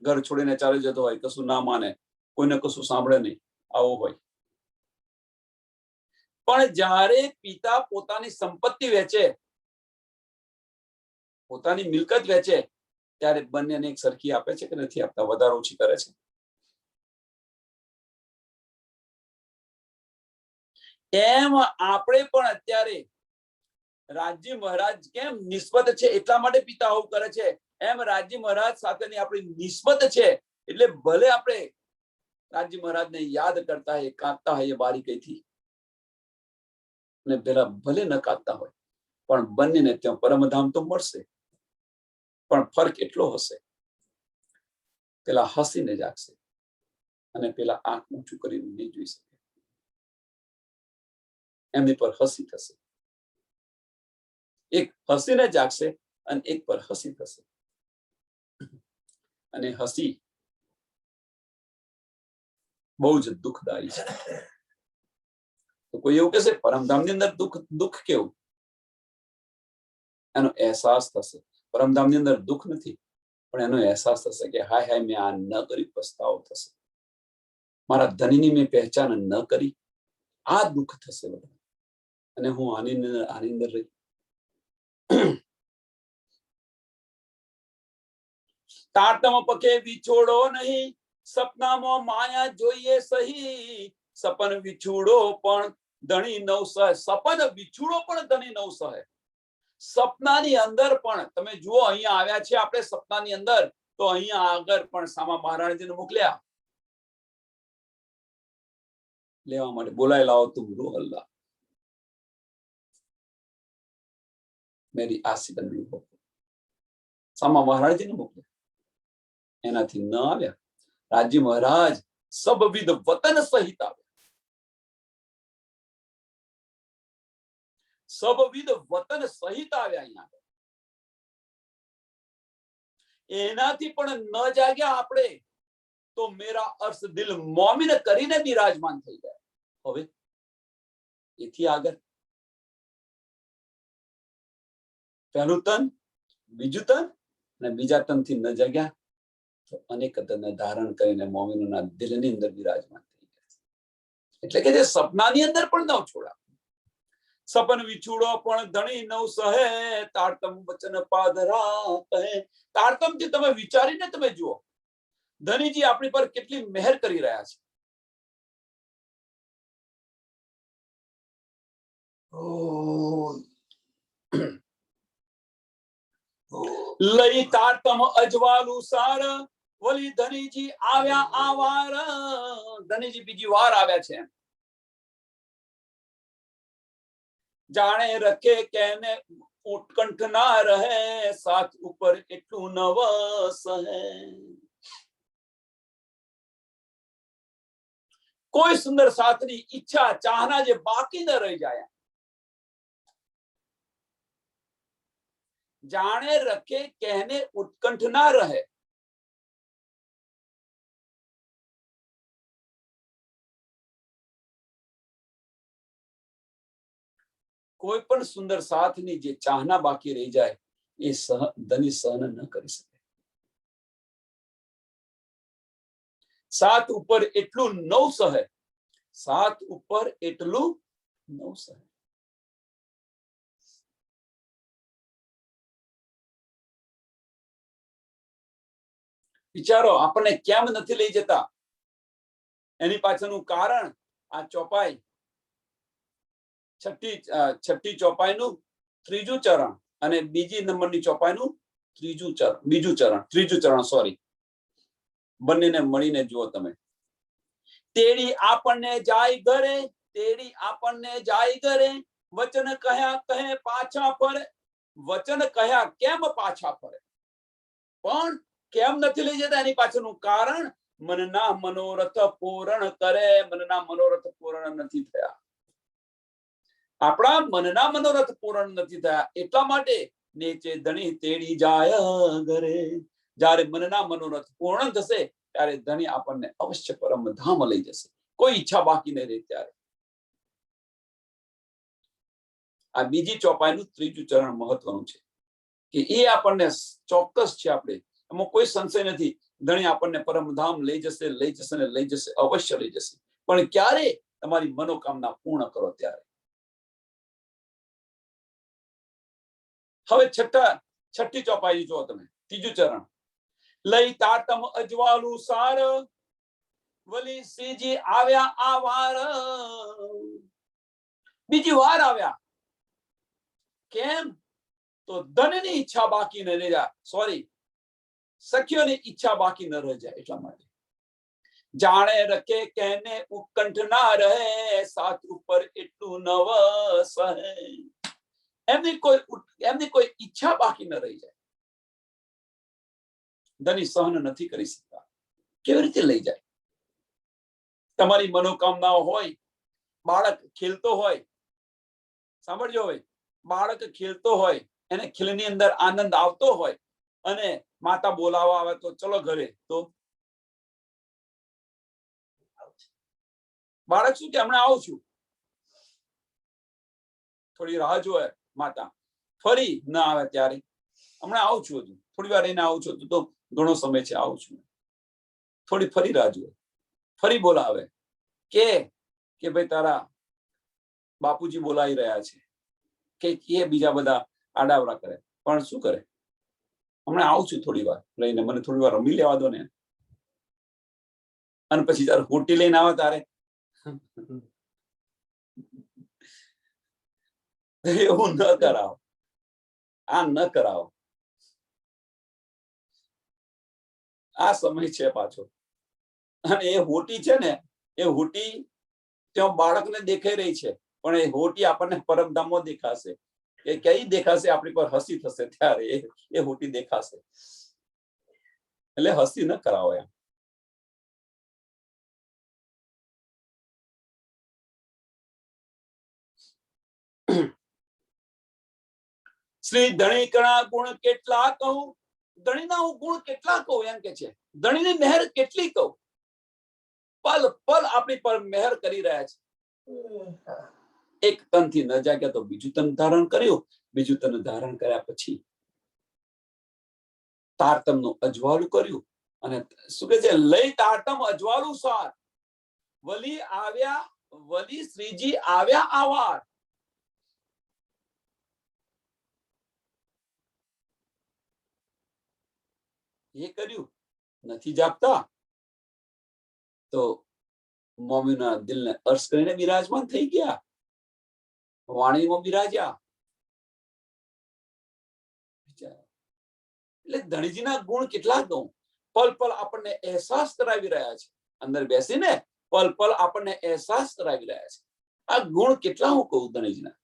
ઘર છોડીને ચાલી જતો હોય, કશું ના માને, કોઈને કશું સાંભળે નહીં, આવો હોય. પણ જ્યારે પિતા પોતાની સંપત્તિ વેચે, પોતાની મિલકત વેચે, ત્યારે બંનેને એક સરખી આપે છે કે નથી આપતા? વધારે ઓછી કરે છે. એમ આપણે પણ અત્યારે રાજ્ય મહારાજ કેમ નિસ્બત છે એટલા માટે પિતા આવું કરે છે. એમ રાજ્ય મહારાજ સાથેની આપણી નિસ્બત છે એટલે ભલે આપણે રાજ્ય મહારાજને યાદ કરતા હોય, કાંતતા હોય બારીકીથી, અને પેલા ભલે ન કાંતતા હોય, પણ બંનેને ત્યાં પરમધામ તો મળશે. પણ ફરક એટલો હશે, પેલા હસીને જાગશે અને પેલા આંખ ઊંચું કરીને નહીં જોઈ શકે. એમની પર હસી થશે. એક હસીને જાગશે અને એક પર હસી થશે. અને હસી બહુ જ દુઃખદાયી છે. તો કોઈ એવું કહેશે પરમધામની અંદર દુઃખ કેવું? એનો અહેસાસ થશે. પરમધામની અંદર દુઃખ નથી, પણ એનો અહેસાસ થશે કે હાય હાય મેં આ ન કરી, પસ્તાવો થશે. મારા ધનીની મેં પહેચાન ન કરી, આ દુઃખ થશે બધા. અને હું આની અંદર રહી. તારતમ પકે વિછોડો નહીં, સપનામાં માયા જોઈએ સહી. સપન વિછુડો પણ ધણી નવ સહે. સપન વિછુડો પણ ધણી નવ સહે. સપનાની અંદર પણ તમે જુઓ, અહીંયા આવ્યા છે આપણે સપનાની અંદર, તો અહીંયા આગળ પણ સામા મહારાણીજીને મોકલ્યા લેવા માટે. બોલાય લાવો તુમ રૂહ અલ્લાહ, મેરી આસી બની હો. સામા મહારાણીજીને મોકલ્યા, એનાથી ન આવ્યા. રાજ્ય મહારાજ સબવિધ વતન સહિત આવ્યા. સબવિધ વતન સહિત આવ્યા અહીંયા. એનાથી પણ ન જાગ્યા આપણે તો મેરા અર્શ દિલ મોમિન કરીને બિરાજમાન થઈ ગયા. હવે એથી આગળ પહેલું તન, બીજું તન અને બીજા તનથી ન જાગ્યા તો અનેક તન ધારણ કરીને મોમિનોના દિલની અંદર બિરાજમાન થઈ ગયા. એટલે કે જે સપનાની અંદર પણ ન છોડા. સપન વિછુડો પણ ધણી નવ સહે, તારતમ વચન પાધરા કહે. તારતમથી તમે વિચારીને તમે જુઓ, ધનીજી આપણી પર કેટલી મહેર કરી રહ્યા છે. લઈ તારતમ અજવાલું સાર, વલી ધનીજી આવ્યા આ વાર. ધનીજી બીજી વાર આવ્યા છે. જાણે રખે કેને ઉત્કંઠ ના રહે, સાથ ઉપર એટલું નવસ હે. કોઈ સુંદર સાથની ઈચ્છા ચાહના જે બાકી ન રહી જાય. जाने रखे कहने उत्कंठ ना रहे। कोई पण सुंदर સાથની જે ચાહના બાકી રહી જાય એ ધની સહન ન કરી શકે। સાત ઉપર એટલું નવ સહે, સાત ઉપર એટલું નવ સહે। વિચારો આપણને કેમ નથી લઈ જતા, એની પાછળનું કારણ આ ચોપાઈ, છઠ્ઠી ચોપાઈનું ત્રીજું ચરણ અને બીજી નંબરની ચોપાઈનું બીજું ચરણ સોરી, બંનેને મળીને જુઓ તમે। તેડી આપણને જાય ઘરે, તેડી આપણને જાય ઘરે, વચન કહ્યા કહે પાછા ફરે। વચન કહ્યા કેમ પાછા ફરે, પણ કેમ નથી લઈ જતા એની પાછળનું કારણ મનના મનોરથ પૂર્ણ કરે। મનના મનોરથ પૂર્ણ નથી થયા, આપણા મનના મનોરથ પૂર્ણ નથી થયા, એટલા માટે નીચે ધણી તેડી જાય ઘરે। જ્યારે મનના મનોરથ પૂર્ણ થશે ત્યારે ધણી આપણને અવશ્ય પરમ ધામ લઈ જશે, કોઈ ઈચ્છા બાકી નહીં રહે ત્યારે। આ બીજી ચોપાઈનું ત્રીજું ચરણ મહત્વનું છે કે એ આપણને ચોક્કસ છે, આપણે એમાં કોઈ સંશય નથી, ધણી આપણને પરમધામ લઈ જશે, લઈ જશે ને લઈ જશે, અવશ્ય લઈ જશે, પણ ક્યારે? તમારી મનોકામના પૂર્ણ કરો ત્યારે। હવે છઠ્ઠી ચોપાઈ જો તમે, ત્રીજું ચરણ, લઈ તાતમ અજવાળું સાર, વલી શ્રીજી આવ્યા આ વાર। બીજી વાર આવ્યા, કેમ? તો ધનની ઈચ્છા બાકી ન રહી જાય, સોરી, સખીઓની ઈચ્છા બાકી ન રહી જાય એટલા માટે। જાણે રખે કહેને ઉત્કંઠ ના રહે, સાત ઉપર એટલું નવ સહે। એમની કોઈ ઈચ્છા બાકી ન રહી જાય, ધની સહન નથી કરી શકતા, કેવી રીતે લઈ જાય? તમારી મનોકામનાઓ હોય, બાળક ખેલતો હોય, સાંભળજો, હોય બાળક ખેલતો હોય, એને ખેલની અંદર આનંદ આવતો હોય અને માતા બોલાવવા આવે તો ચલો ઘરે, તો બાળક શું કે હમણાં આવું છું, થોડી રાહ જોવે માતા, ફરી ના આવે ત્યારે હમણાં આવું છું, હજુ થોડી વાર રહીને આવું છું, તો ઘણો સમય છે, આવું છું, થોડી ફરી રાહ જોવે, ફરી બોલાવે કે ભાઈ તારા બાપુજી બોલાવી રહ્યા છે, કે બીજા બધા આડાવડા કરે, પણ શું કરે? હમણાં આવું છું થોડી વાર રહીને, મને થોડી વાર રમી લેવા દો ને। અને પછી તારે હોટી લઈને આવે તારે એવું ન કરાવો, આ ન કરાવો, આ સમય છે પાછો। અને એ હોટી છે ને, એ હોટી ત્યાં બાળકને દેખાઈ રહી છે, પણ એ હોટી આપણને પરમધામમાં દેખાશે, એ કઈ દેખાશે? આપણી પર હસી થશે ત્યારે એ હોટી દેખાશે, એટલે હસી ન કરાવો એમ। શ્રી ધણી કણા ગુણ કેટલા કહું, ધણીના હું ગુણ કેટલા કહું એમ કે છે, ધણીની મહેર કેટલી કહું, પલ પલ આપણી પર મહેર કરી રહ્યા છે। એક તનથી ન જાગ્યા તો બીજું તન ધારણ કર્યું, બીજું તન ધારણ કર્યા પછી તારતમનું અજવાળું કર્યું, અને શું કે છે? લઈ તારતમ અજવાળું સાર, વલી આવ્યા, વલી શ્રીજી આવ્યા આ વાર। એ કર્યું, નથી જાગતા તો મોમીના દિલને અર્શ કરીને બિરાજમાન થઈ ગયા, વાણીમાં બિરાજ્યા। એટલે ધણીજીના ગુણ કેટલા કહું, પલ પલ આપણને અહેસાસ કરાવી રહ્યા છે, અંદર બેસીને પલ પલ આપણને અહેસાસ કરાવી રહ્યા છે। આ ગુણ કેટલા હું કહું ધણીજીના।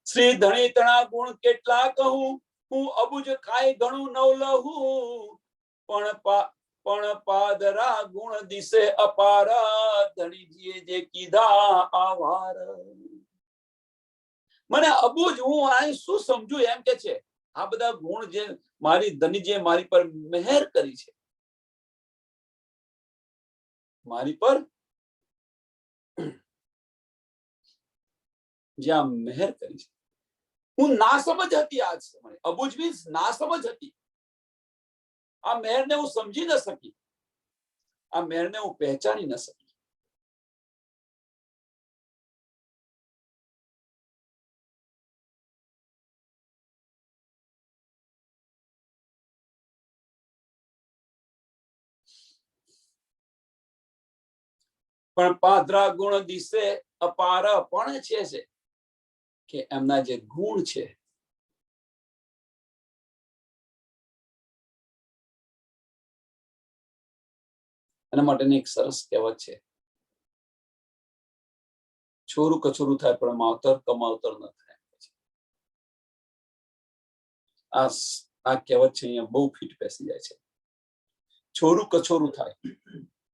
શ્રી ધણી તણા ગુણ કેટલા કહું, હું અબુજ કાંઈ ઘણું નવ લહું, પણ પાદરા ગુણ દિશે અપાર, ધણીજીએ જે કીધા આવાર। મને અબુજ હું આ શું સમજુ એમ કે છે આ બધા ગુણ જે મારી ધની જે મારી પર મહેર કરી છે, મારી પર જ્યાં મહેર કરી છે, હું ના સમજ હતી આજ સમય. અબુજ મીન્સ ના સમજ હતી. આ મહેરને હું સમજી ન શકી, આ મહેરને હું પહેચાની ન શકી. પણ પાદરા ગુણ દિશે અપાર પણ છે કે એમના જે ગુણ છે એના માટેની એક સરસ કહેવત છે, છોરું કછોરું થાય પણ માવતર કમાવતર ન થાય. આ કહેવત છે અહીંયા બહુ ફીટ બેસી જાય છે. છોરું કછોરું થાય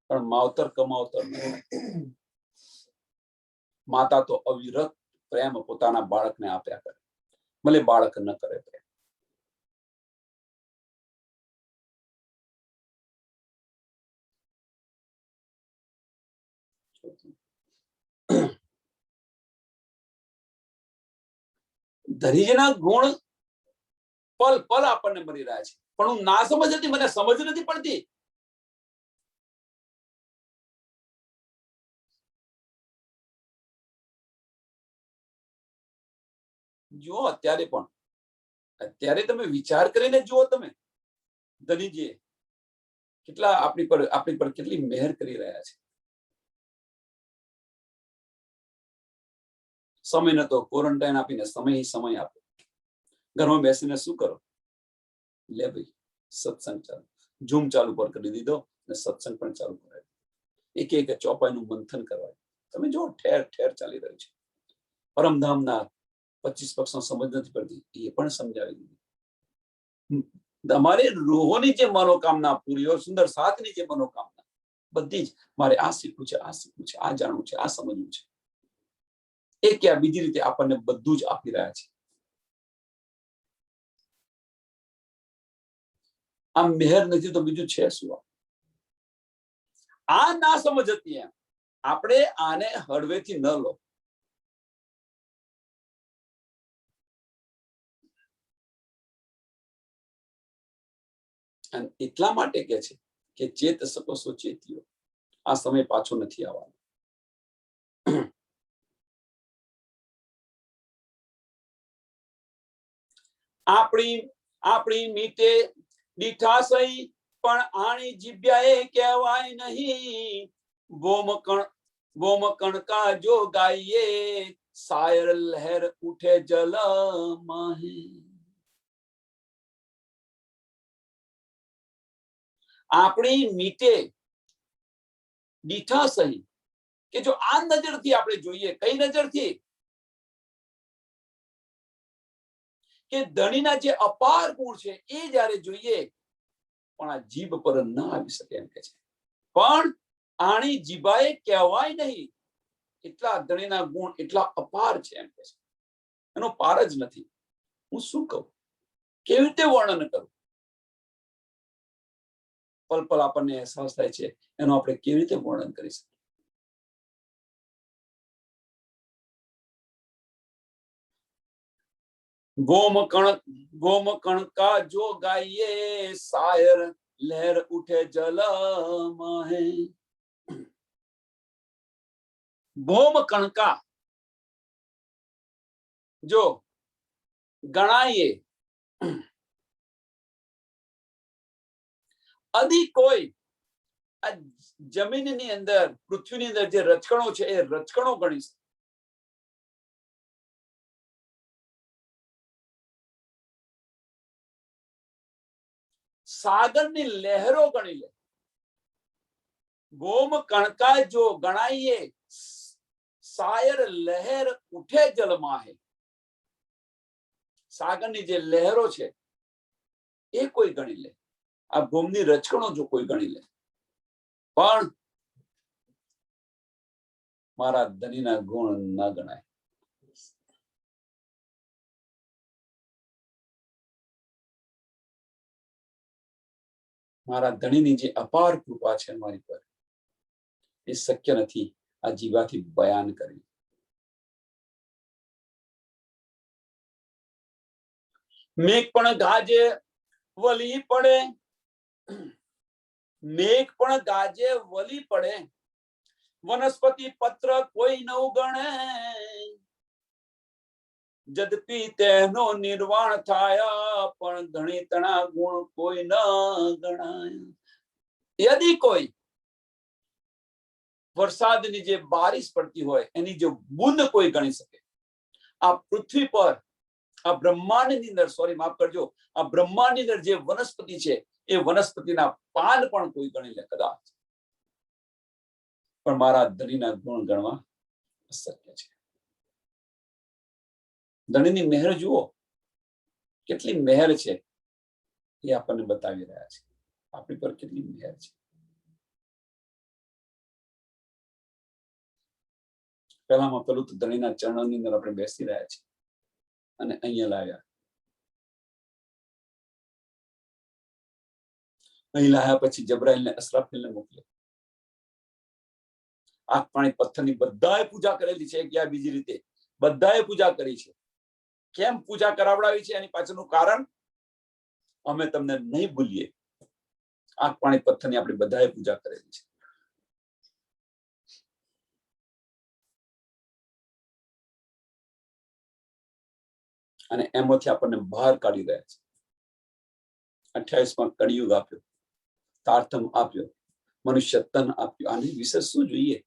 પણ માવતર કમાવતર ન થાય. માતા તો અવિરત પ્રેમ પોતાના બાળકને આપ્યા કરે, ભલે બાળક ન કરે પ્રેમ. ધરીજના ગુણ પલ પલ આપણને મળી રહ્યા છે, પણ હું ના સમજ હતી, મને સમજ નથી પડતી. જુઓ અત્યારે તમે વિચાર કરીને જુઓ, તમે ધનીજી કેટલા આપણી પર કેટલી મહેર કરી રહ્યા છે. સમય નતો, ક્વોરન્ટાઇન આપીને સમય આપો. ઘરમાં બેસીને શું કરો? લે ભાઈ સત્સંગ ચાલુ, ઝૂમ ચાલુ પર કરી દીધો અને સત્સંગ પણ ચાલુ કરાય. એક એક ચોપાઈનું મંથન કરવાય. તમે જો ઠેર ઠેર ચાલી રહ્યું છે. પરમધામના 25 પક્ષનો સમજ નથી પડતી, એ પણ સમજાવી દીધી. તમારે રૂહોની જે મનોકામના પૂરી હોય, સુંદર સાથની જે મનોકામના, બધી જ મારે આ શીખવું છે, આ શીખવું છે, આ જાણવું છે, આ સમજવું છે. એ કે બીજી રીતે આપણને બધું જ આપી રહ્યા છે. આ મહેર નથી તો બીજું છે શું? આ ના સમજ હતી એમ. આપણે આને હળવેથી ન લો. અને એટલા માટે કે છે કે ચેત શકો સો ચેતીઓ. આ સમય પાછો નથી આવવાનો. આપણી મીટે દીઠાસઈ પણ આણી જીભ્યાએ કહેવાય નહીં. બોમ કણકા જો ગાઈએ શાયર લહેર ઉઠે જલ માહે. આપણી મીટે દીઠાસઈ કે જો આ નજરથી આપણે જોઈએ, કઈ નજરથી? કે ધણીના જે અપાર ગુણ છે એ જયારે જોઈએ, પણ આ જીભ પર ન આવી શકે એમ કે છે. પણ આણી જીભાએ કહેવાય નહીં, એટલા ધણીના ગુણ એટલા અપાર છે એમ કે છે. એનો પાર જ નથી. હું શું કહું, કેવી રીતે વર્ણન કરું? પલ પલ આપણને અહેસાસ થાય છે, એનો આપણે કેવી રીતે વર્ણન કરી શકીએ? ગોમ કણકા જો ગાઈએ શાયર લહેર ઉઠે જલ માહે. ભોમ કણકા જો ગણાઈએ, અધિ કોઈ આ જમીનની અંદર, પૃથ્વીની અંદર જે રચકણો છે એ રચકણો ગણીશ. સાગરની લહેરો ગણી લે. ગોમ કણકા જો ગણાઈએ શાયર લહેર ઉઠે જલમાં હે. સાગરની જે લહેરો છે એ કોઈ ગણી લે, આ ભૂમની રચકણો જો કોઈ ગણી લે, પણ મારા ધનીના ગુણ ન ગણાય. મારા ધણીની જે અપાર કૃપા છે મારી પર, એ શક્ય નથી આ જીવાથી બયાન કરી. મેઘ પણ ગાજે વલી પડે, મેઘ પણ ગાજે વલી પડે, વનસ્પતિ પત્ર કોઈ ન ઉગણે, જદપી તેનો નિર્વાણ થાય, પણ ગણિતના ગુણ કોઈ ન ગણાય. યદિ કોઈ વરસાદની જે બારિશ પડતી હોય એની જો બૂંદ કોઈ ગણી શકે, આ પૃથ્વી પર, આ બ્રહ્માંડની અંદર, સોરી માફ કરજો, આ બ્રહ્માંડની અંદર જે વનસ્પતિ છે એ વનસ્પતિના પાન પણ કોઈ ગણી લે કદાચ, પણ મારા ધણીના ગુણ ગણવા અશક્ય છે. ધણીની મહેર જુઓ, કેટલી મહેર છે એ આપણને બતાવી રહ્યા છે. આપણી પર કેટલી મહેર છે. પહેલામાં પેલું તો ધણીના ચરણોની અંદર આપણે બેસી રહ્યા છીએ અને અહીંયા લાવ્યા. અહીં લાવ્યા પછી જબરાઈલને અસરાફીલને મોકલ્યો. આંખ પાણી પથ્થરની બધાએ પૂજા કરેલી છે, કે બીજી રીતે બધાએ પૂજા કરી છે. કેમ પૂજા કરાવડાવી છે એની પાછળનું કારણ અમે તમને નહીં ભૂલીએ. આંખ પાણી પથ્થરની આપણે બધાએ પૂજા કરેલી છે. અને એમાંથી આપણને બહાર કાઢી રહ્યા છે. 28માં કળિયુગ આપ્યો, તારતમ આપ્યો, મનુષ્ય તન આપ્યો. આની વિશે શું જોઈએ?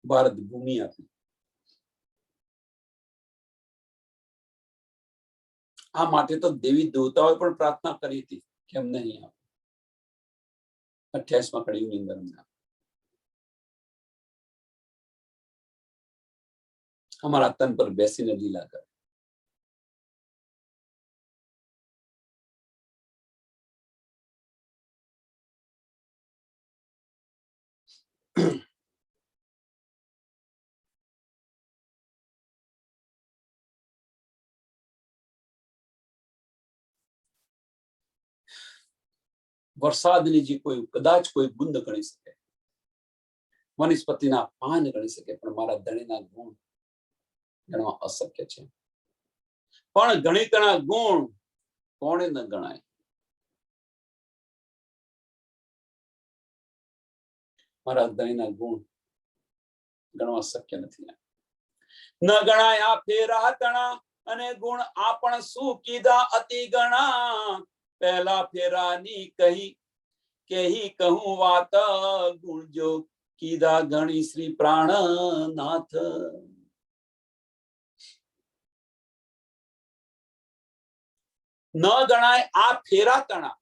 ભારત ભૂમિ આપી. આ માટે તો દેવી દેવતાઓએ પણ પ્રાર્થના કરી હતી, કેમ નહીં આપે. 28માં કળિયુગની અંદર અમારા તન પર બેસીને લીલા કરે. વરસાદની જે કોઈ કદાચ કોઈ બુંદ ગણી શકે, વનસ્પતિના પાન ગણી શકે, પણ મારા ધણીના ગુણ ગણવા અશક્ય છે. પણ ગણિતના ગુણ કોણે ન ગણાય? મારા ધણીના ગુણ ગણવા શક્ય નથી. ન ગણાય આ ફેરા તણા, અને ગુણ આપણ શું કીધા અતિ ગણા. પહેલા ફેરાની કહી કહું વાત, ગુણ જો કીધા ગણી શ્રી પ્રાણનાથ. ન ગણાય આ ફેરા તણા.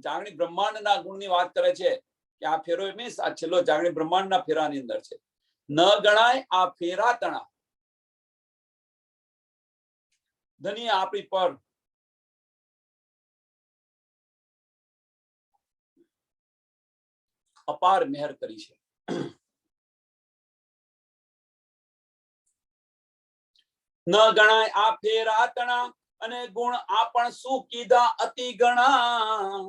જાગણી બ્રહ્માંડના ગુણની વાત કરે છે કે આ ફેરો મીન્સ આ છેલ્લો જાગણી બ્રહ્માંડના ફેરાની અંદર છે. ન ગણાય આ ફેરા તણા. ધની આપણી પર અપાર મહેર કરી છે. ન ગણાય આ ફેરા તણા, અને ગુણ આપણ શું કીધા અતિ ગણા.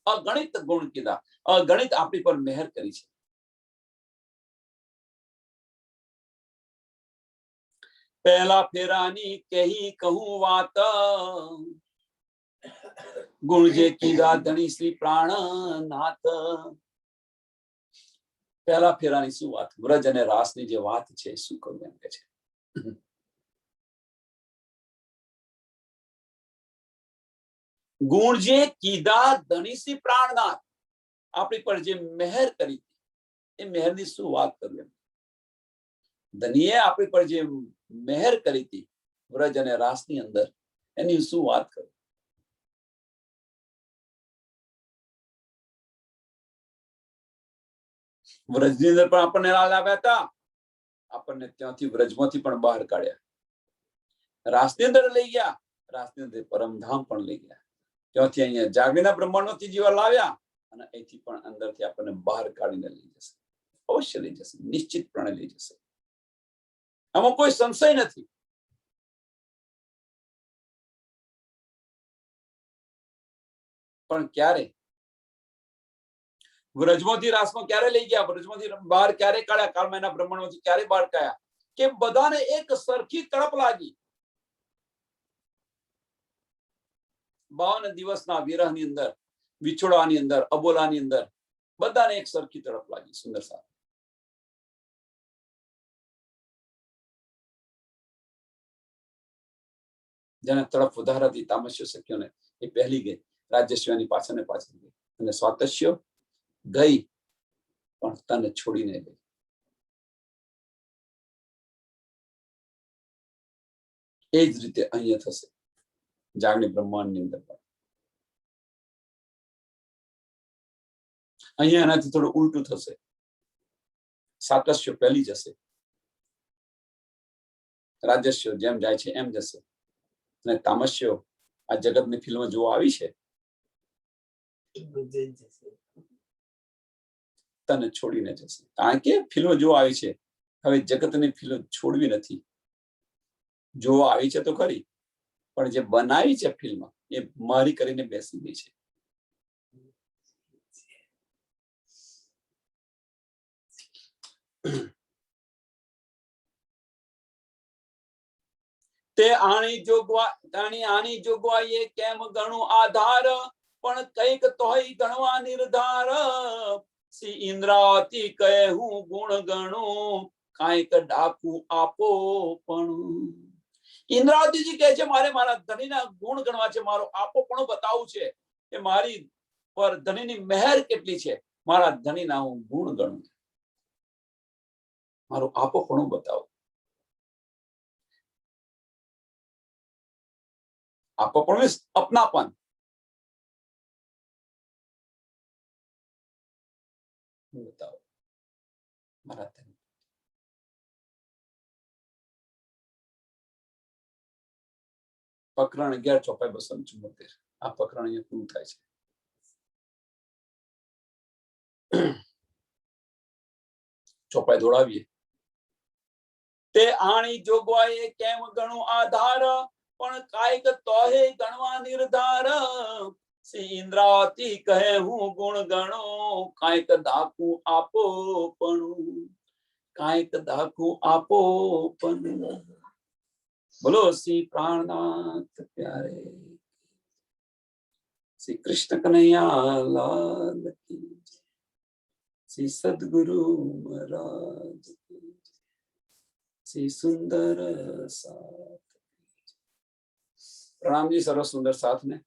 અગણિત ગુણ કીધા, અગણિત આપણી પર મહેર કરી છે. પહેલા ફેરાની કહું વાત, ગુણ જે કીધા ધણી શ્રી પ્રાણનાથ. પહેલા ફેરાની શું વાત, વ્રજ અને રાસની જે વાત છે શું કહું એમ કે છે. ગુણ જે કીધા ધણી શ્રી પ્રાણનાથ, આપણી પર જે મહેર કરી એ મહેરની શું વાત કરું એમ. ધનીએ આપણી પર જે મહેર કરી હતી વ્રજ અને રાસની અંદર, એની શું વાત કરું. વ્રજની અંદર પણ આપણને લાવ્યા હતા, આપણને ત્યાંથી વ્રજમાંથી પણ બહાર કાઢ્યા. રાસની અંદર લઈ ગયા, રાસની અંદર પરમધામ પણ લઈ ગયા. ત્યાંથી અહીંયા જાગીના બ્રહ્માંડોથી જીવા લાવ્યા, અને અહીંથી પણ અંદરથી આપણને બહાર કાઢીને લઈ જશે. અવશ્ય લઈ જશે, નિશ્ચિતપણે લઈ જશે. આમાં કોઈ સંશય નથી. પણ ક્યારે વ્રજમાંથી રાસમાં ક્યારે લઈ ગયા, વ્રજમાંથી બહાર ક્યારે કાઢ્યા, કાળમયના બ્રહ્માંડમાંથી ક્યારે બહાર કાઢ્યા, કે બધાને એક સરખી તડપ લાગી 52 દિવસના વિરહની અંદર, વિછોડાની અંદર, અબોલાની અંદર બધાને એક સરખી તડપ લાગી. સુંદર સાહેબ, જેને તડપ વધારે હતી તામસ્ય શક્યોને એ પહેલી ગઈ, રાજસ્વની પાછળ ને પાછળ ગઈ, અને સ્વાતસ્ય ગઈ પણ તને છોડીને ગઈ. એ જ રીતે અહીંયા થશે જાગણી બ્રહ્માંડની અંદર પણ. અહીંયા એનાથી થોડું ઉલટું થશે. સાતસ્ય પહેલી જશે, રાજસ્ય જેમ જાય છે એમ જશે, અને તામસ્ય આ જગતની ફિલ્મ જોવા આવી છે તને છોડીને જશે. કારણ કે ફિલ્મ જોવા આવી છે, હવે જગતની ફિલ્મ છોડવી નથી. જોવા આવી છે તો ખરી, પણ જે બનાવી છે ફિલ્મ એ મારી કરીને બેસી ગઈ છે. તે આની જોગવાઈએ કેમ ગણું આધાર, પણ કઈક તોય ગણવા નિર્ધાર. શ્રી ઇન્દ્રાવતી કહે હું ગુણ ગણું, કાંઈક ડાકુ આપો પણ. ઇન્દ્રાવતીજી કહે છે મારે મારા ધણીના ગુણ ગણવા છે, મારો આપો પણ બતાવવું છે કે મારી પર ધણીની મહેર કેટલી છે. મારા ધણીના હું ગુણ ગણું, મારું આપો પણ બતાવું. આપો પણ મીન્સ અપનાપન. બતાવો મારા ધણી. પ્રકરણ 11 ચોપાઈ 274. આ પ્રકરણ અહીંયા પૂરું થાય છે. ચોપાઈ દોડાવીએ. તે આણી જોગવાઈએ કેમ ગણું આધાર, પણ કાંઈક તોહે ગણવા નિર્ધાર. શ્રી ઇન્દ્રાવતી કહે હું ગુણ ગણું, કાંઈક દાખું આપો પણ. કાંઈક દાખું આપો પણ. બોલો શ્રી પ્રાણનાથ પ્યારે, શ્રી કૃષ્ણ કનૈયા લાલ કી, શ્રી સદગુરુ મહારાજ કી, શ્રી સુંદર સાથ. પ્રણામજી સર્વ સુંદર સાથ ને.